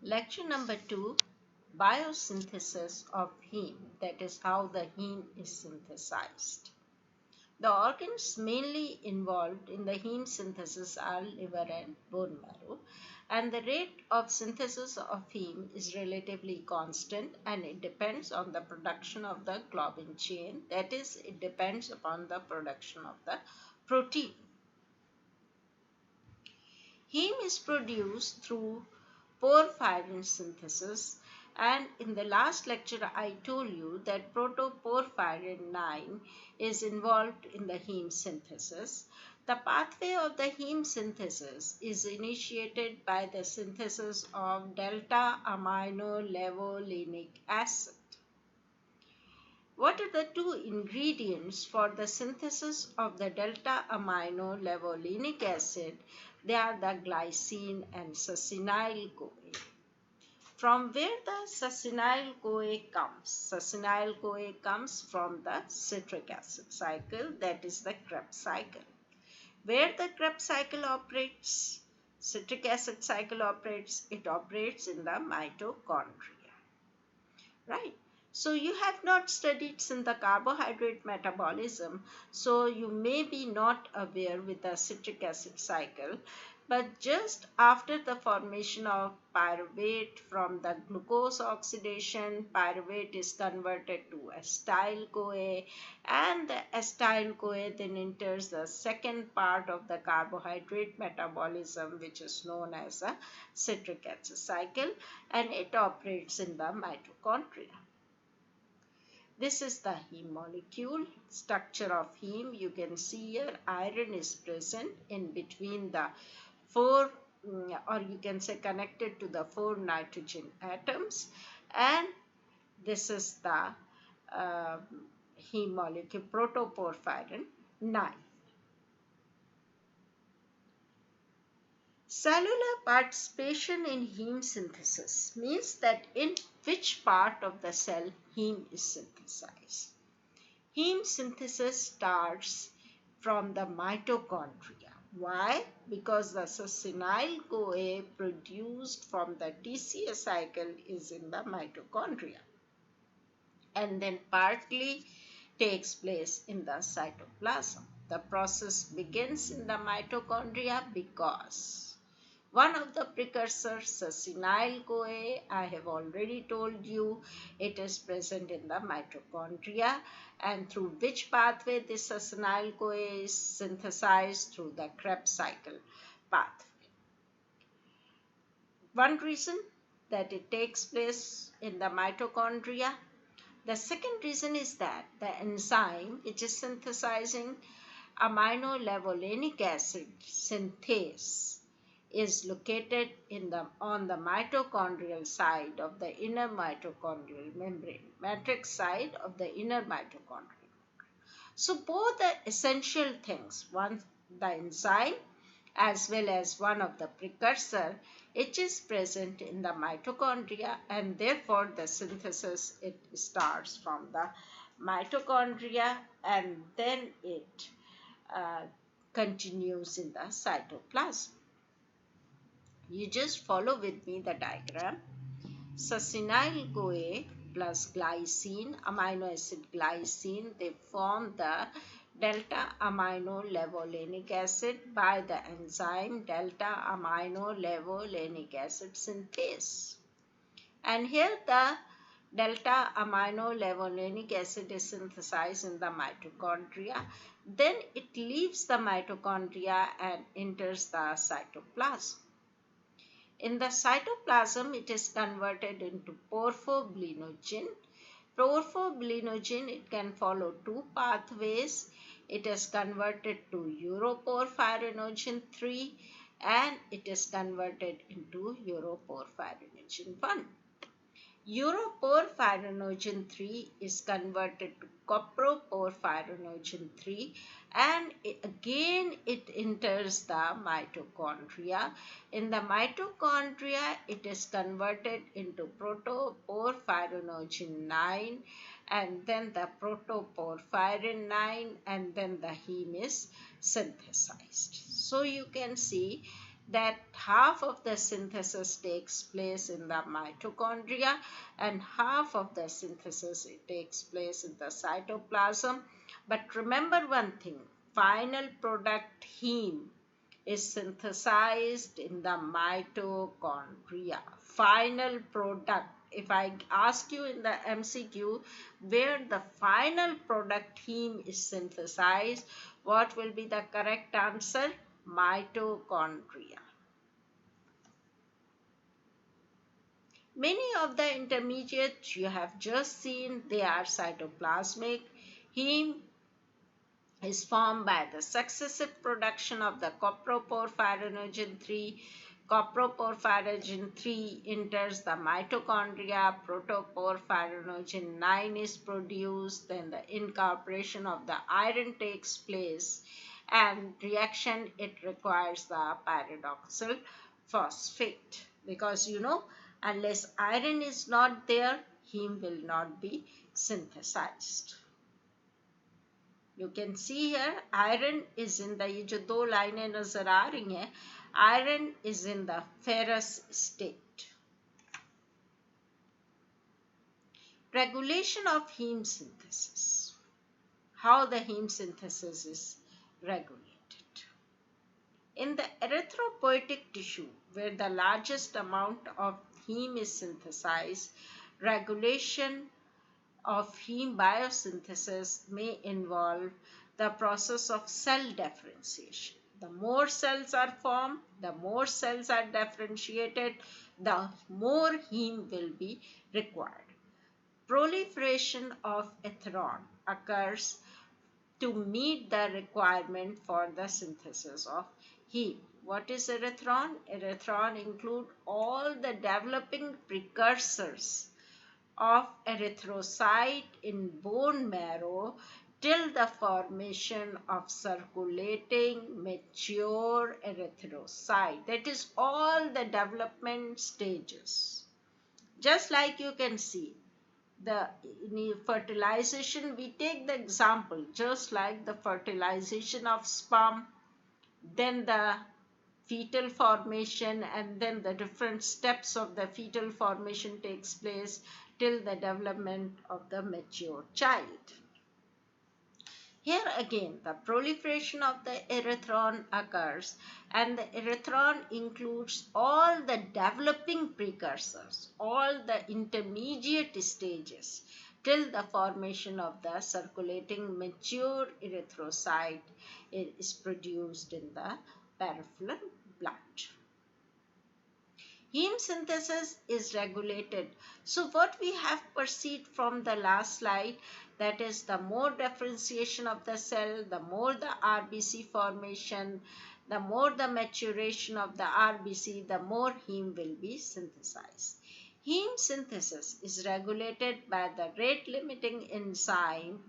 Lecture number 2, Biosynthesis of heme, that is how the heme is synthesized. The organs mainly involved in the heme synthesis are liver and bone marrow, and the rate of synthesis of heme is relatively constant and it depends on the production of the globin chain, that is, it depends upon the production of the protein. Heme is produced through porphyrin synthesis, and in the last lecture I told you that protoporphyrin 9 is involved in the heme synthesis. The pathway of the heme synthesis is initiated by the synthesis of delta amino levulinic acid. What are the two ingredients for the synthesis of the delta amino levulinic acid? They are the glycine and succinyl-CoA. From where the succinyl-CoA comes? Succinyl-CoA comes from the citric acid cycle, that is the Krebs cycle. Where the Krebs cycle operates, citric acid cycle operates, it operates in the mitochondria. Right? So you have not studied in the carbohydrate metabolism, so you may be not aware with the citric acid cycle, but just after the formation of pyruvate from the glucose oxidation, pyruvate is converted to acetyl-CoA, and the acetyl-CoA then enters the second part of the carbohydrate metabolism, which is known as a citric acid cycle, and it operates in the mitochondria. This is the heme molecule structure of heme. You can see here iron is present in between the four, or you can say connected to the 4 nitrogen atoms, and this is the heme molecule protoporphyrin 9. Cellular participation in heme synthesis means that in which part of the cell heme is synthesized. Heme synthesis starts from the mitochondria. Why? Because the succinyl-CoA produced from the TCA cycle is in the mitochondria and then partly takes place in the cytoplasm. The process begins in the mitochondria because one of the precursors, succinyl-CoA, I have already told you, it is present in the mitochondria, and through which pathway this succinyl-CoA is synthesized? Through the Krebs cycle pathway. One reason that it takes place in the mitochondria. The second reason is that the enzyme which is synthesizing amino levulinic acid synthase is located on the mitochondrial side of the inner mitochondrial membrane, matrix side of the inner mitochondrial. So both the essential things, one the enzyme as well as one of the precursor, it is present in the mitochondria, and therefore the synthesis it starts from the mitochondria and then it continues in the cytoplasm. You just follow with me the diagram. Succinyl-CoA plus glycine, amino acid glycine, they form the delta amino levulinic acid by the enzyme delta amino levulinic acid synthase. And here the delta amino levulinic acid is synthesized in the mitochondria. Then it leaves the mitochondria and enters the cytoplasm. In the cytoplasm, it is converted into porphobilinogen. Porphobilinogen, it can follow two pathways. It is converted to uroporphyrinogen 3 and it is converted into uroporphyrinogen 1. Uroporphyrinogen 3 is converted to coproporphyrinogen 3 and again it enters the mitochondria. In the mitochondria, it is converted into protoporphyrinogen 9 and then the protoporphyrin 9 and then the heme is synthesized. So you can see that half of the synthesis takes place in the mitochondria and half of the synthesis takes place in the cytoplasm. But remember one thing, final product heme is synthesized in the mitochondria. Final product. If I ask you in the MCQ where the final product heme is synthesized, what will be the correct answer? Mitochondria. Many of the intermediates you have just seen, they are cytoplasmic. Heme is formed by the successive production of the coproporphyrinogen 3. Coproporphyrinogen 3 enters the mitochondria, protoporphyrinogen 9 is produced, then the incorporation of the iron takes place, and reaction it requires the pyridoxal phosphate, because unless iron is not there, heme will not be synthesized. You can see here iron is in the, ये जो दो लाइनें नजर आ रही हैं, iron is in the ferrous state. Regulation of heme synthesis. How the heme synthesis is regulated. In the erythropoietic tissue, where the largest amount of heme is synthesized, regulation of heme biosynthesis may involve the process of cell differentiation. The more cells are formed, the more cells are differentiated, the more heme will be required. Proliferation of erythron occurs to meet the requirement for the synthesis of heme. What is erythron? Erythron include all the developing precursors of erythrocyte in bone marrow till the formation of circulating mature erythrocyte. That is all the development stages. Just like you can see, the fertilization, we take the example, just like the fertilization of sperm, then the fetal formation, and then the different steps of the fetal formation takes place till the development of the mature child. Here again, the proliferation of the erythron occurs, and the erythron includes all the developing precursors, all the intermediate stages, till the formation of the circulating mature erythrocyte is produced in the peripheral blood. Heme synthesis is regulated. So what we have perceived from the last slide, that is the more differentiation of the cell, the more the RBC formation, the more the maturation of the RBC, the more heme will be synthesized. Heme synthesis is regulated by the rate limiting enzyme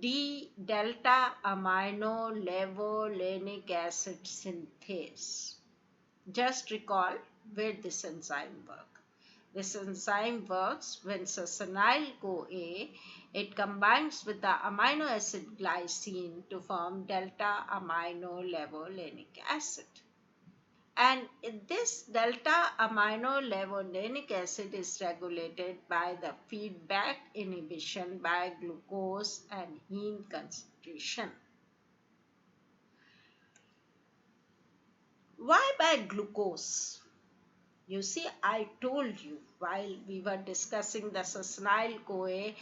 d-delta amino levulinic acid synthase. Just recall where this enzyme works. This enzyme works when succinyl-CoA, it combines with the amino acid glycine to form delta amino levulinic acid. And this delta amino levulinic acid is regulated by the feedback inhibition by glucose and heme concentration. Why by glucose? You see, I told you while we were discussing the succinyl-CoA,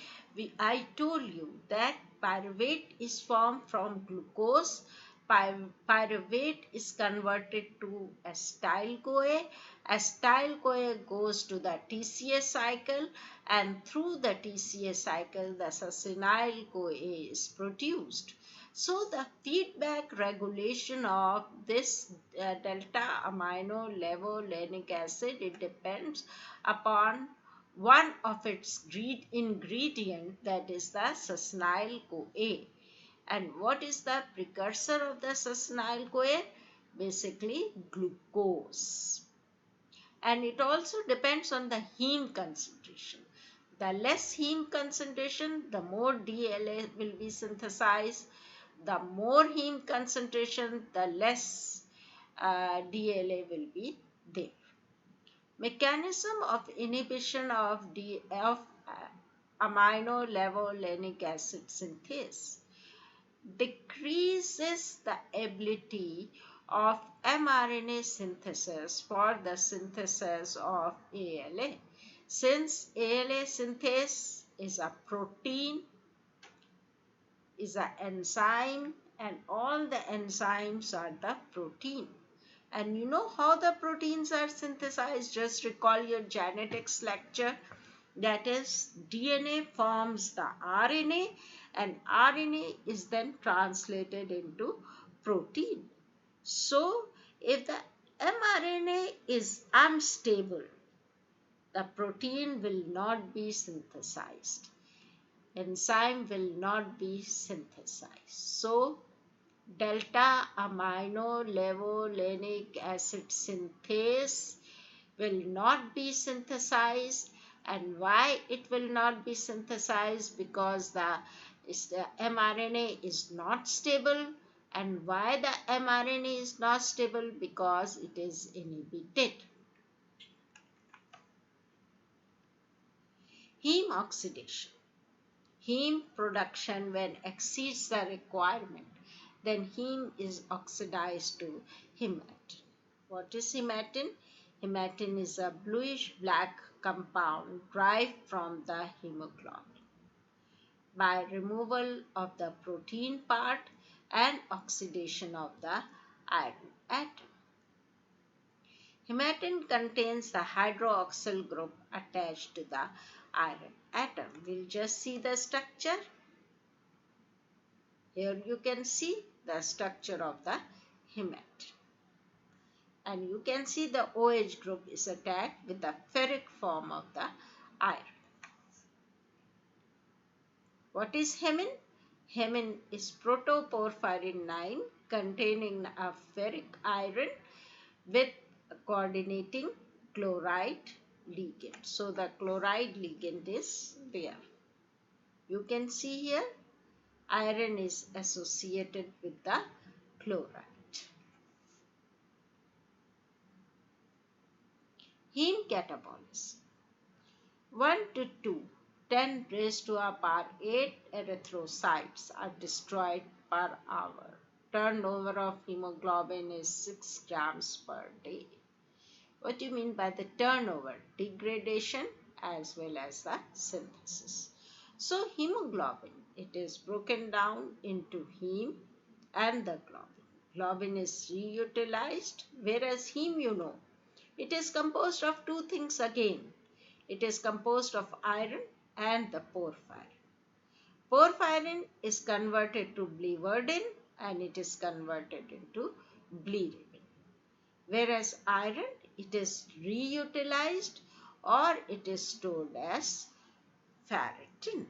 I told you that pyruvate is formed from glucose. Pyruvate is converted to acetyl-CoA. Acetyl-CoA goes to the TCA cycle, and through the TCA cycle, the succinyl-CoA is produced. So the feedback regulation of this delta amino levulinic acid, it depends upon one of its ingredient, that is the succinyl-CoA. And what is the precursor of the succinyl-CoA? Basically glucose. And it also depends on the heme concentration. The less heme concentration, the more dALA will be synthesized. The more heme concentration, the less dALA will be there. Mechanism of inhibition of amino levulinic acid synthase decreases the ability of mRNA synthesis for the synthesis of ALA. Since ALA synthase is a protein, is an enzyme, and all the enzymes are the protein. And you know how the proteins are synthesized? Just recall your genetics lecture. That is, DNA forms the RNA, and RNA is then translated into protein. So, if the mRNA is unstable, the protein will not be synthesized. Enzyme will not be synthesized. So, delta amino levulinic acid synthase will not be synthesized. And why it will not be synthesized? Because the mRNA is not stable. And why the mRNA is not stable? Because it is inhibited. Heme oxidation. Heme production when exceeds the requirement, then heme is oxidized to hematine. What is hematine? Hematine is a bluish black compound derived from the hemoglobin. By removal of the protein part and oxidation of the iron atom. Hematine contains the hydroxyl group attached to the iron atom. We'll just see the structure. Here you can see the structure of the hematine. And you can see the OH group is attached with the ferric form of the iron. What is hemine? Hemine is protoporphyrin 9 containing a ferric iron with a coordinating chloride ligand. So the chloride ligand is there. You can see here iron is associated with the chloride. Heme catabolism. 1 to 2, 10 raised to a power 8 erythrocytes are destroyed per hour. Turnover of hemoglobin is 6 grams per day. What do you mean by the turnover? Degradation as well as the synthesis. So hemoglobin, it is broken down into heme and the globin. Globin is reutilized, whereas heme, you know, it is composed of two things again. It is composed of iron and the porphyrin. Porphyrin is converted to biliverdin and it is converted into bilirubin. Whereas iron, it is reutilized or it is stored as ferritin.